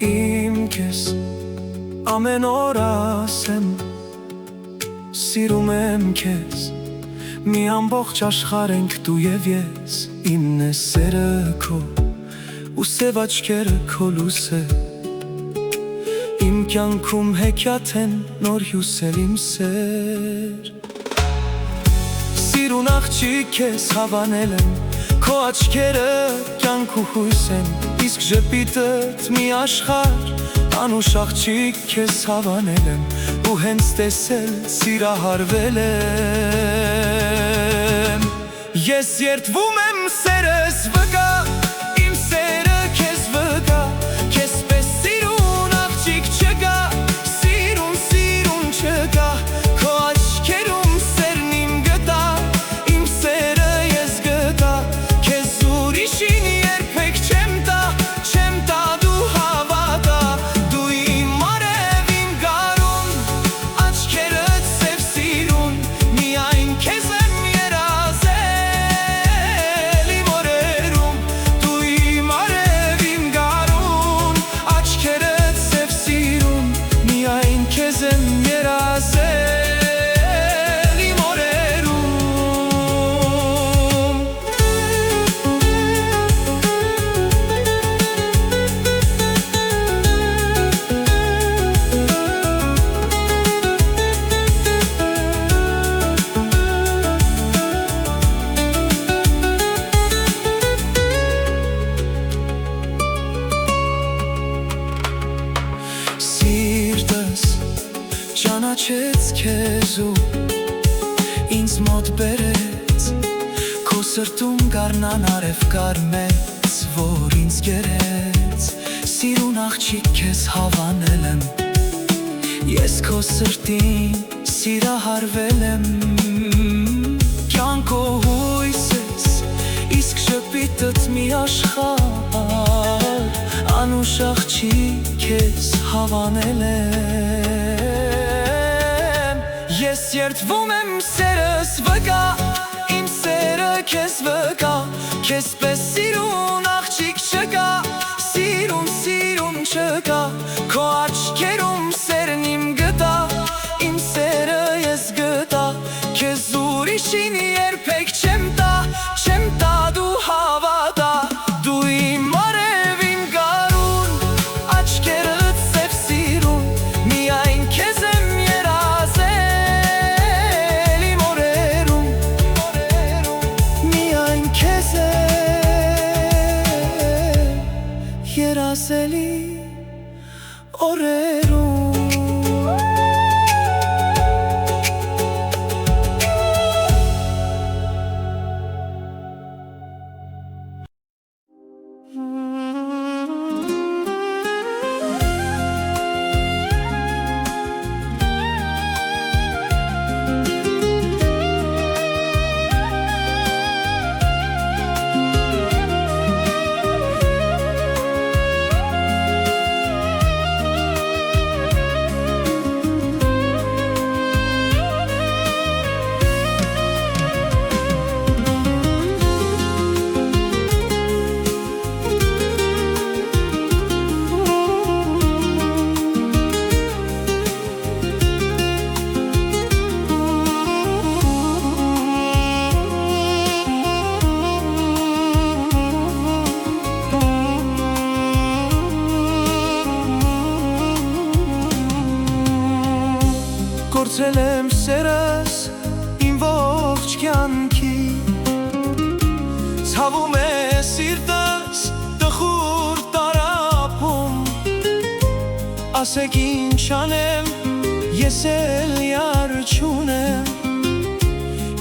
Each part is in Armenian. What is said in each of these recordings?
իմ քեզ ամեն օր ասեմ Սիրում եմ քեզ մի ամբողջ աշխարհ ենք դու եւ ես Իմն է սերը քո ու սև աչքերը քո լույսը Իմ կյանքում հեքիաթ են նոր հյուսել իմ սեր Սիրուն աղջիկ քեզ հավանել եմ Քո աչքերը կյանք ու հույս են Իսկ ժպիտդ մի աշխարհ Անուշ աղջիկ քեզ հավանել եմ Ու հենց տեսել սիրահարվել եմ Ես երդվում եմ սերս վկա Իմ սերը քեզ վկա Քեզ պես սիրուն աղջիկ չկա Սիրուն չկա Քո աչքերում սերն իմ գտա Իմ սերը ես գտա Քեզ ուրիշին երբեք չեմ տա Չեմ տա դու հավատա Դու իմ արև իմ գարուն Աչքերդ սև սիրուն Միայն քեզ եմ երազել Իմ օրերում Դու իմ արև իմ գարուն Աչքերդ սև սիրուն Միայն քեզ եմ երազել Իմ օրերում Սիրտս ճանաչեց քեզ ու ինձ մոտ բերեց Քո սրտում գարնան արև կար մեծ, որ ինձ գերեց Սիրուն աղջիկ քեզ հավանել եմ Ես քո սրտին սիրահարվել եմ Կյանքո հույս ես, իսկ ժպիտդ մի աշխարհ Անուշ աղջիկ քեզ հավանել եմ Ես երդվում եմ սերս վկա Իմ սերը քեզ վկա Քեզ պես սիրուն աղջիկ չկա Սիրուն չկա Քո աչքերում սերն իմ գտա Իմ սերը ես գտա Քեզ ուրիշին երբեք չեմ տա Չեմ տա դու հավատա Դու իմ արև իմ գարուն Աչքերդ սև սիրուն Միայն քեզ եմ երազել Իմ օրերում Միայն քեզ եմ երազել Իմ օրերում Կորցրել եմ սերս իմ ողջ կյանքի Ցավում է սիրտս տխուր տարապում Ասեք ինչ անեմ ես էլ յար չունեմ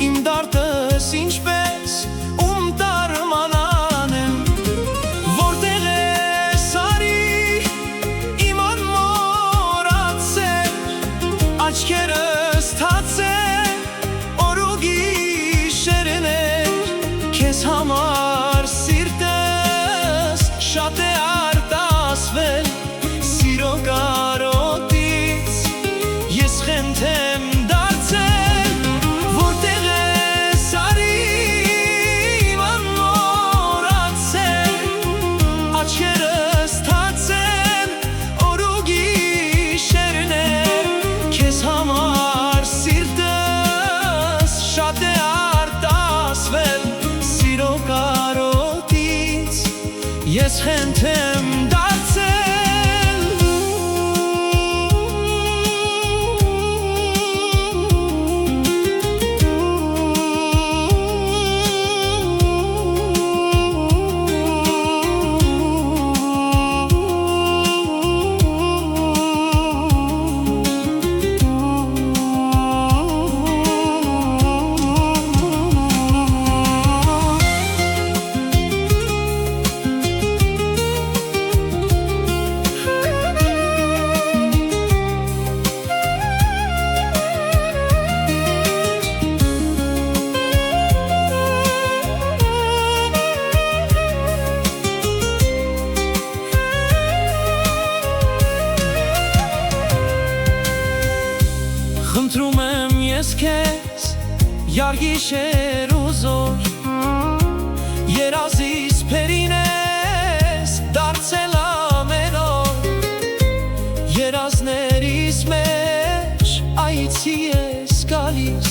Իմ դարտս ինչպես ում տարմանանեմ Որտեղ ես արի իմ անմոռացել Աչքերս թացել օր ու գիշերներ Քեզ համար սիրտս շատ է արտասվել Սիրո կարոտից ես խենթ եմ դարձել Որտեղ ես արի իմ անմոռացել Աչքերս թացել Յարգիշեր ու զոր երազիս փերին ես դարձել ամեն օր երազներիս մեջ այցի ես գալիս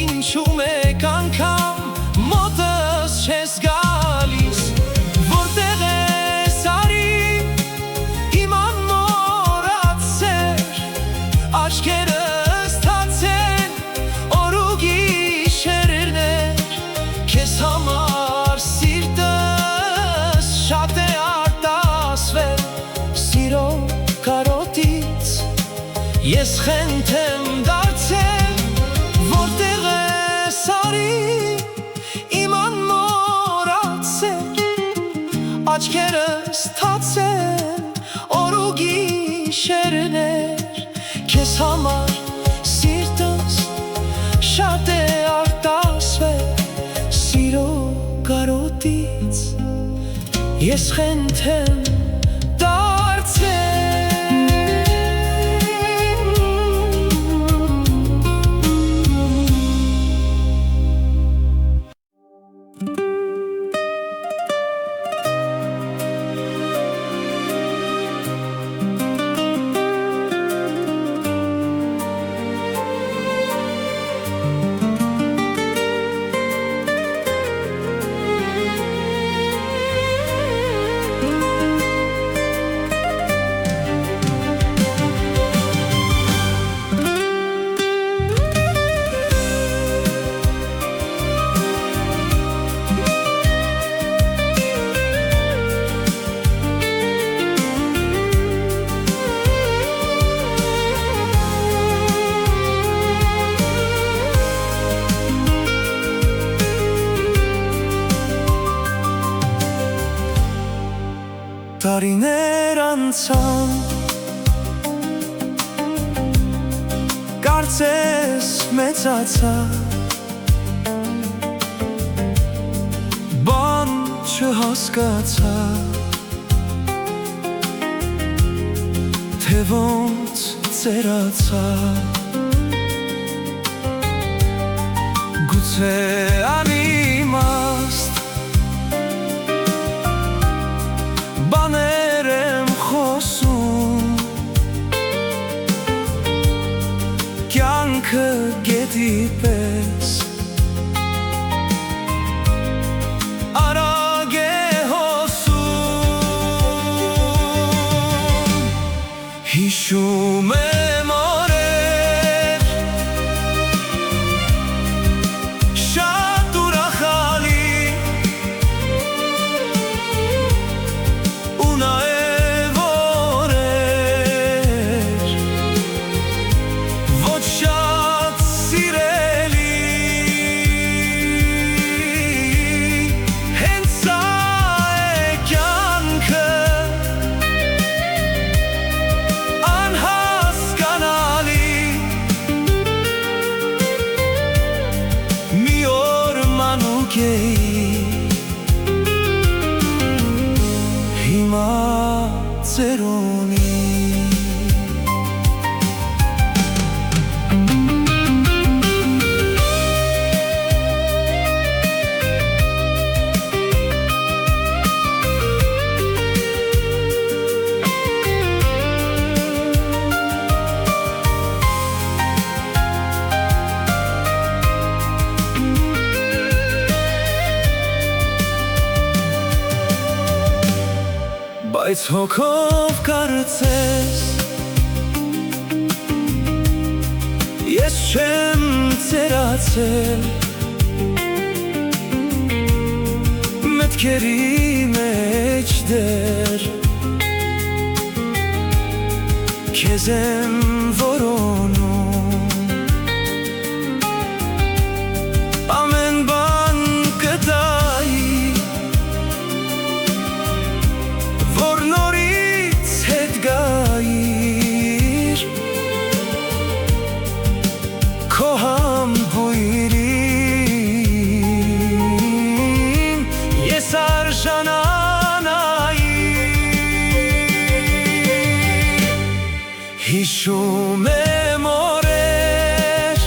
ինչու մեկ անգամ մոտս չես գալիս որտեղ ես արի իմ անմոռացել աչքերս թացել օր ու գիշերներ քեզ համար սիրտս շատ է արտասվել սիրո կարոտից ես խենթ եմ դարձել որտեղ ես արի իմ անմոռացել աչքերս թացել օր ու գիշերներ քեզ համար սիրտս շատ է արտասվել սիրո կարոտից ես խենթ եմ Տարիներ անցան կարծես մեծացա բան չհասկացա թե ոնց ծերացա գուցե անիմաստ բաներ եմ խոսում կյանքը գետի պես արագ է հոսում հիշում եմ օրեր շատ ուրախալի հիմա ծերունի Բայց հոգով կարծես ես չեմ ծերացել մտքերի մեջ դեր քեզ եմ որոնում ամեն բան կտայի որ նորից հետ գայիր քո համբույրին ես արժանանայի հիշում եմ օրեր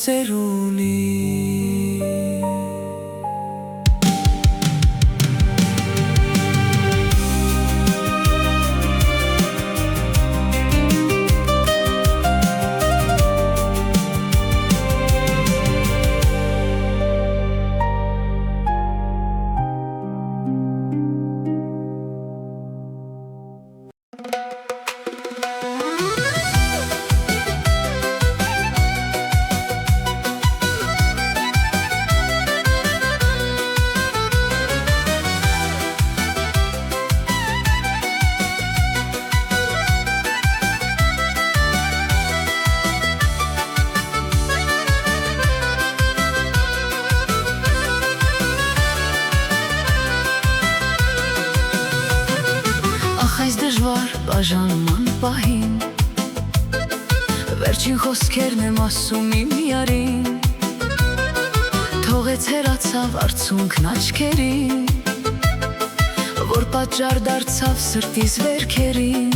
ծերունի Այս դժվար բաժանման պահին Վերջին խոսքերն եմ ասում իմ յարին Թողեց հեռացավ արցունքն աչքերին Որ պատճառ դարձավ սրտիս վերքերին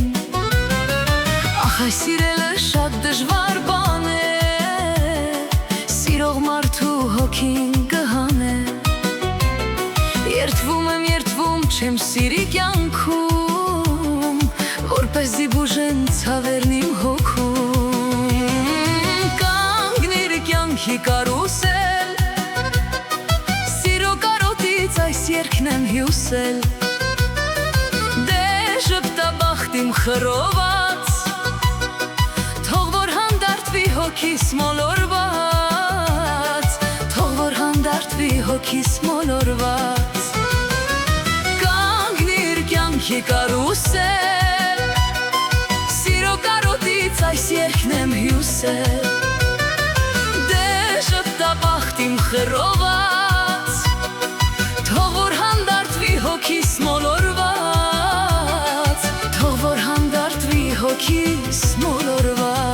Ախ այս սիրելը շատ դժվար բան է Սիրող մարդու հոգին կհան է Երդվում եմ, չեմ սիրի կյանքում Որպեսզի բուժեն ցավերն իմ հոգում Կանգնիր կյանքի կարուսել Սիրո կարոտից այս երգն եմ հյուսել Դե ժպտաբախտ իմ խռոված Թող որ հանդարտվի հոգիս մոլորված Թող որ հանդարտվի հոգիս մոլորված Կանգնիր կյանքի կարուսել Այս երգն եմ հյուսել Դե ժպտաբախտ իմ խռոված Թող որ հանդարտվի հոգիս մոլորված Թող որ հանդարտվի հոգիս մոլորված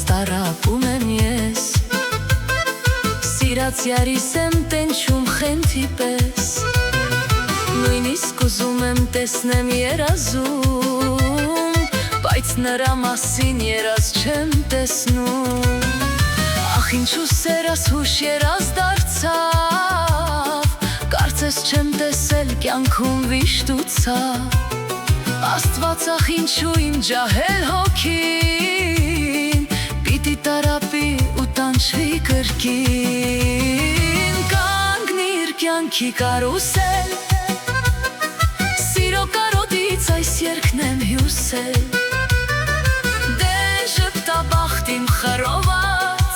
Տարապում եմ ես Սիրած յարիս եմ տենչում խենթի պես Նույնիսկ ուզում եմ տեսնեմ երազում Բայց նրա մասին երազ չեմ տեսնում Ախ ինչու սերս հուշ երազ դարձավ Կարծես չեմ տեսել կյանքում վիշտուցավ Աստված ախ ինչու իմ ջահել հոգին Պիտի տարապի ու տանչվի կրկին Կանգնիր կյանքի կարուսել Սիրո կարոտից այս երգն եմ հյուսել Դե ժպտաբախտ իմ խռոված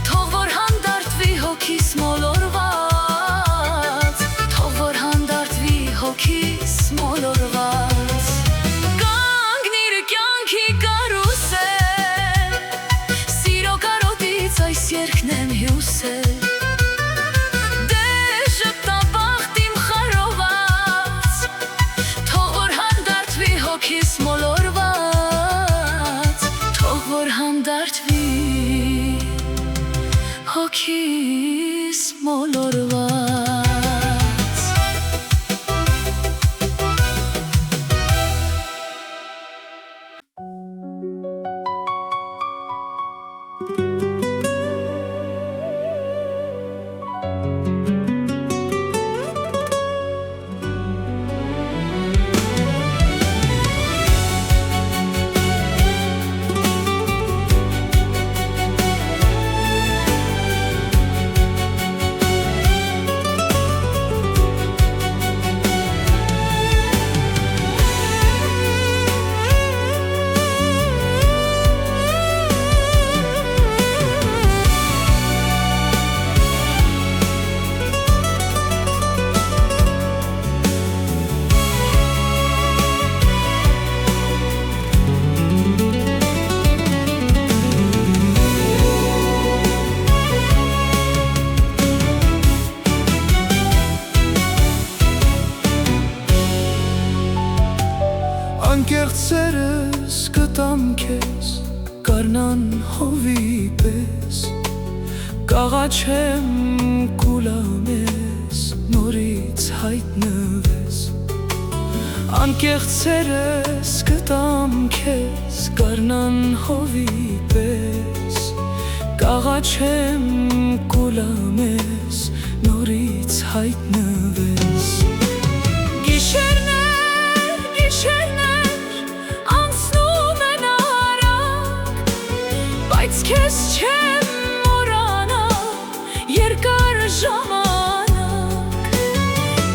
Թող որ հանդարտվի հոգիս մոլորված Թող որ հանդարտվի հոգիս մոլորված Կանգնիր կյանքի կարուսել Այս երգն եմ հյուսել Դե ժպտաբախտ իմ խռոված Թող որ հանդարտվի հոգիս մոլորված Թող որ հանդարտվի հոգիս մոլորված դառնան հովի պես Կաղաչեմ կուլամես նորից հայտնվես Անկեղծերս կտամ քեզ գառնան հովի պես Կաղաչեմ կուլամես նորից հայտնվես Բայց քեզ չեմ մոռանա երկար ժամանակ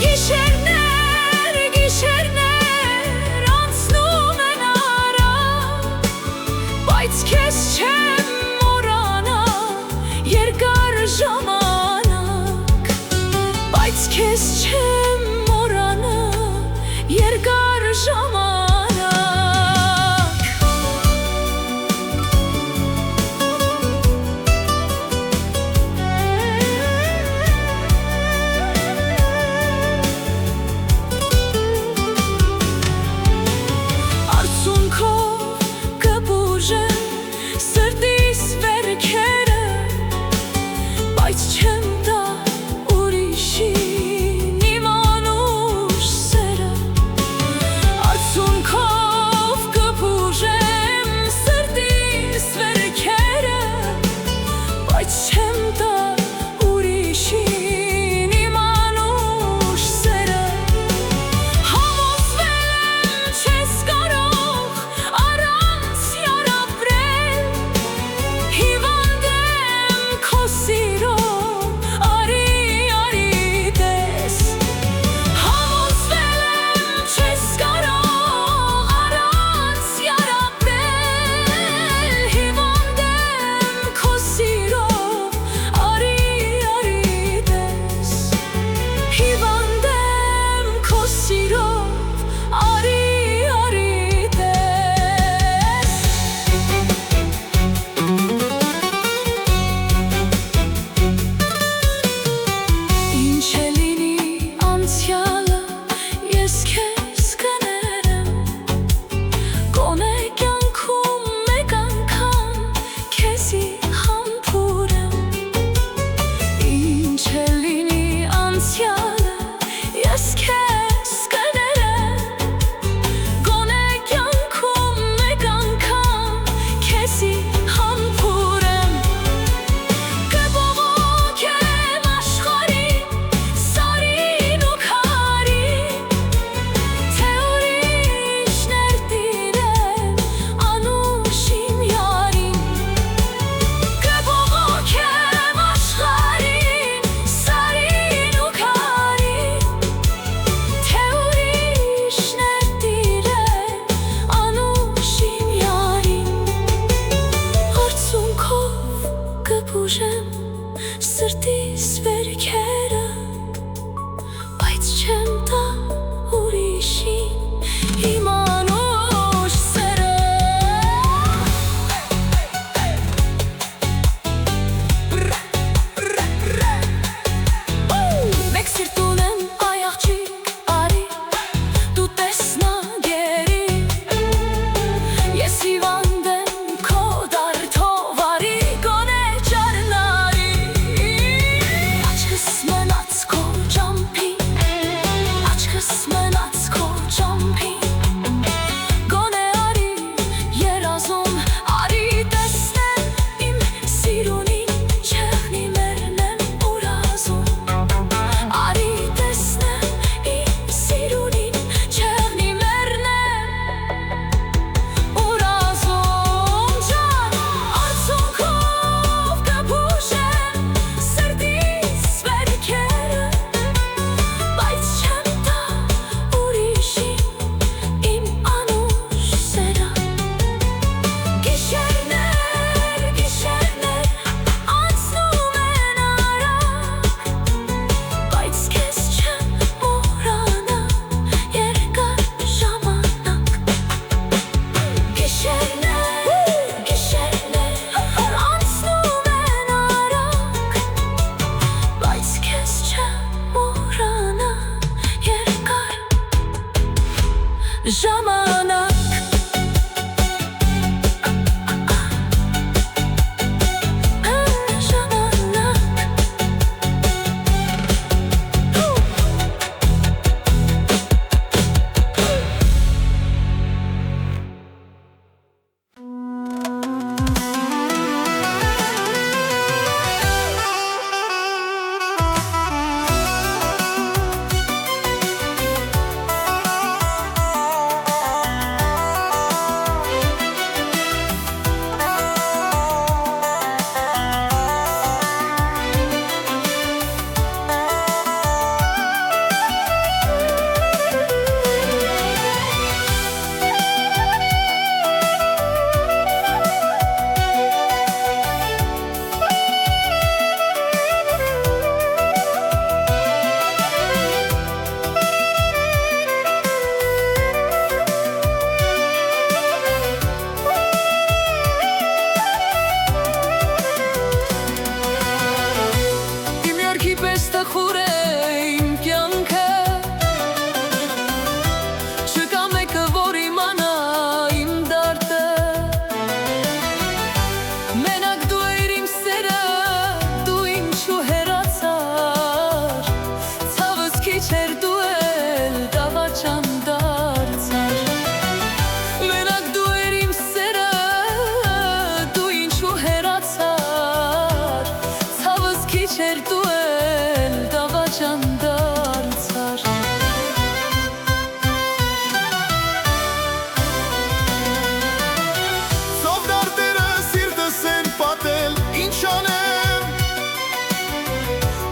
Գիշերներ անցնում են արագ Բայց քեզ չեմ մոռանա երկար ժամանակ Բայց քեզ չեմ մոռանա երկար ժամանակ Բայց չեմ տա ուրիշին իմ անուշ սերը Արցունքով կբուժեմ սրտիս վերքերը Բայց չեմ տա ուրիշին իմ անուշ սերը Համոզվել եմ չես կարող առանց յար ապրել Հիվանդ եմ քո սիրով Սրտիս վերքերը Բայց չեմ տա ուրիշին իմ անուշ սերը Մեկ սիրտ ունեմ այ աղջիկ արի Դու տեսնա գերի Ես հիվանդ եմ քո դարդով արի Գոնե ճարնարի Smile Ինչպես տխուր է իմ կյանքը, չկա մեկը, որ իմանա իմ դարդը, մենակ դու էիր իմ սերը, դու ինչու հեռացար, ցավս քիչ էր դու էլ դավաճան դարձար, մենակ դու էիր իմ սերը, դու ինչու հեռացար, ցավս քիչ էր դու էլ դավաճան դարձար։ Սով դարտերը սիրտս են պատել, ինչ անեմ,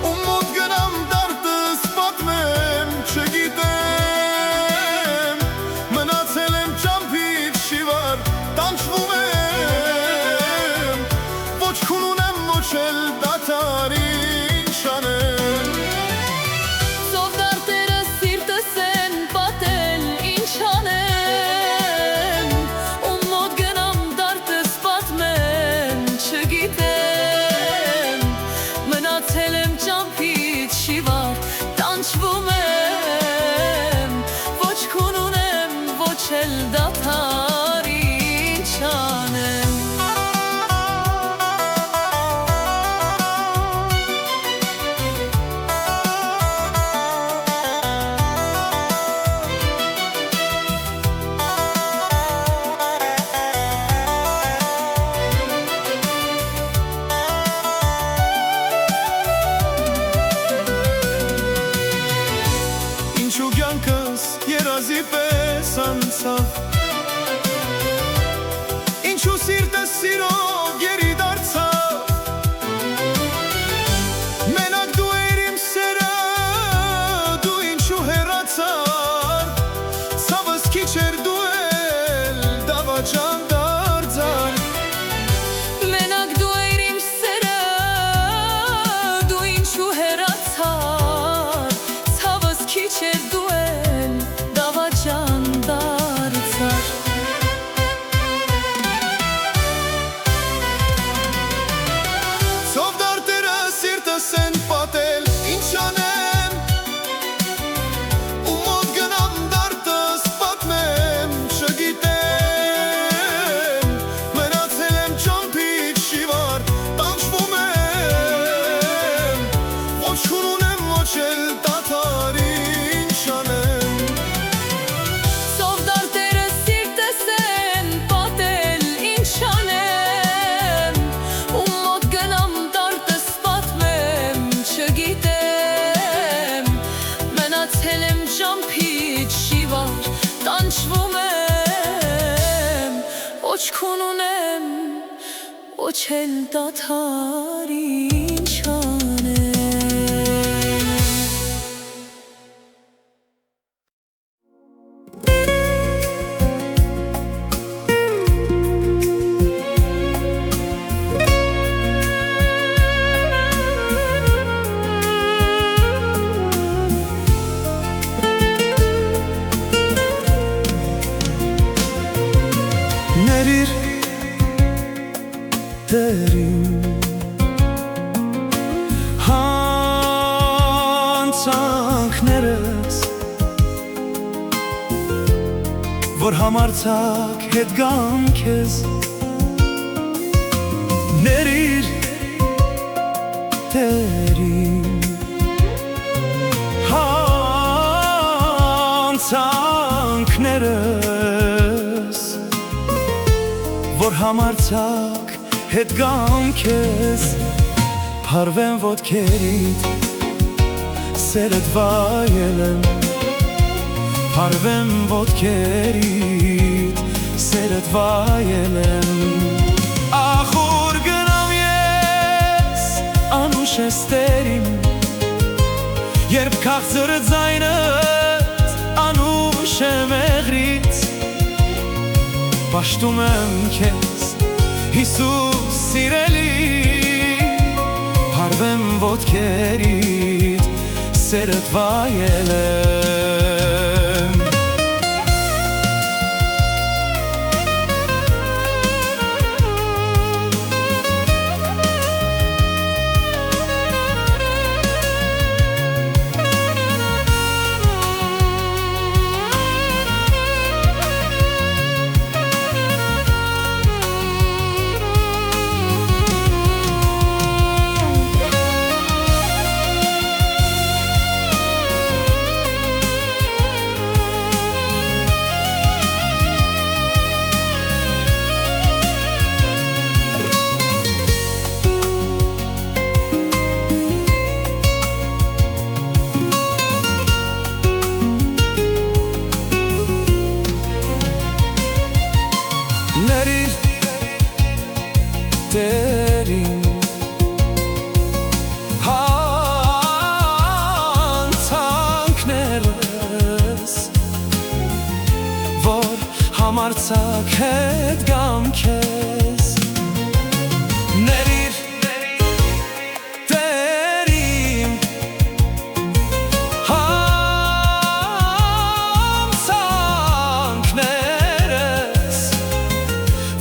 ու մոտ գնամ դարտս պատմեմ, չգիտեմ, մնացել եմ ճամփից շիվար, տանջվում եմ, ոչ քուն ունեմ, ոչ էլ դադար, ինչ անեմ։ Սով դարտերը սիրտս են պատել, ինչ անեմ, ու մոտ գնամ դարտս պատմեմ, չգիտեմ, մնացել եմ ճամփից շիվար, տանջվում եմ, ոչ քուն ունեմ, ոչ էլ դադար, ինչ անեմ։ Ինչու կյանքս երազի պես անցավ, ինչու սիրտս սիրով գերի դարձավ, մենակ դու էիր իմ սերը, դու ինչու հեռացար, ցավս քիչ էր դու էլ դավաճան դարձար, Մենակ դու էիր իմ սերը, դու ինչու հեռացար, ցավս քիչ էր դու էլ դավաճան դարձար։ Սով դարտերը սիրտս են պատել, ինչ անեմ, ու մոտ գնամ դարտս պատմեմ, չգիտեմ, մնացել եմ ճամփից շիվար, տանջվում եմ, ոչ քուն ունեմ, ոչ էլ դադար, ինչ անեմ։ Սով դարտերը սիրտս են պատել, ինչ անեմ, ու մոտ գնամ դարտս պատմեմ, չգիտեմ, մնացել եմ ճամփից շիվար, տանջվում եմ, ոչ քուն ունեմ, ոչ էլ դադար, ինչ անեմ։ Ներիր դերին հանցանքներս, որ համարձակ հետ գամ քեզ, ներիր դերին հանցանքներս, որ համարձակ հետ գամ քեզ, փարվեմ ոտքերիդ, սերդ վայել եմ, փարվեմ ոտքերիդ, սերդ վայել եմ, ախոր գնամ ես անուշ էստերին, երբ քաղցր ձայնդ անուշ է մեղրից, պաշտում եմ քեզ, Հիսուս սիրելի, փարվեմ ոտքերիդ, սերդ վայել եմ։ Համարցակ հետ գամ քեզ Ներիր Տերիմ Համցանքներս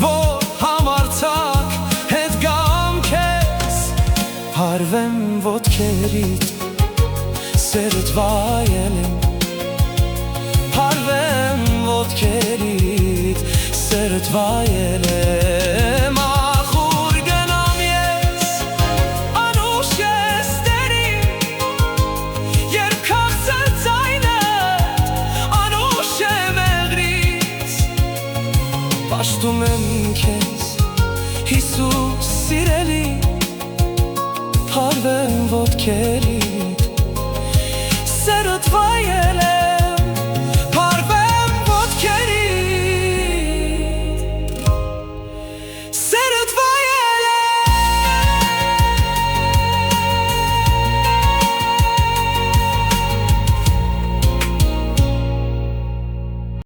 Որ համարցակ հետ գամ քեզ Հարվեմ ոտքերիդ Սերդ վայելեմ Հարվեմ ոտքերիդ Սերդ վայելեմ Ախուր գնամ ես Անուշ ես տերիմ Երբ քաղցր ձայնդ Անուշ է մեղրից Պաշտում եմ քեզ Հիսուս սիրելի Հարվեմ ոտքերիդ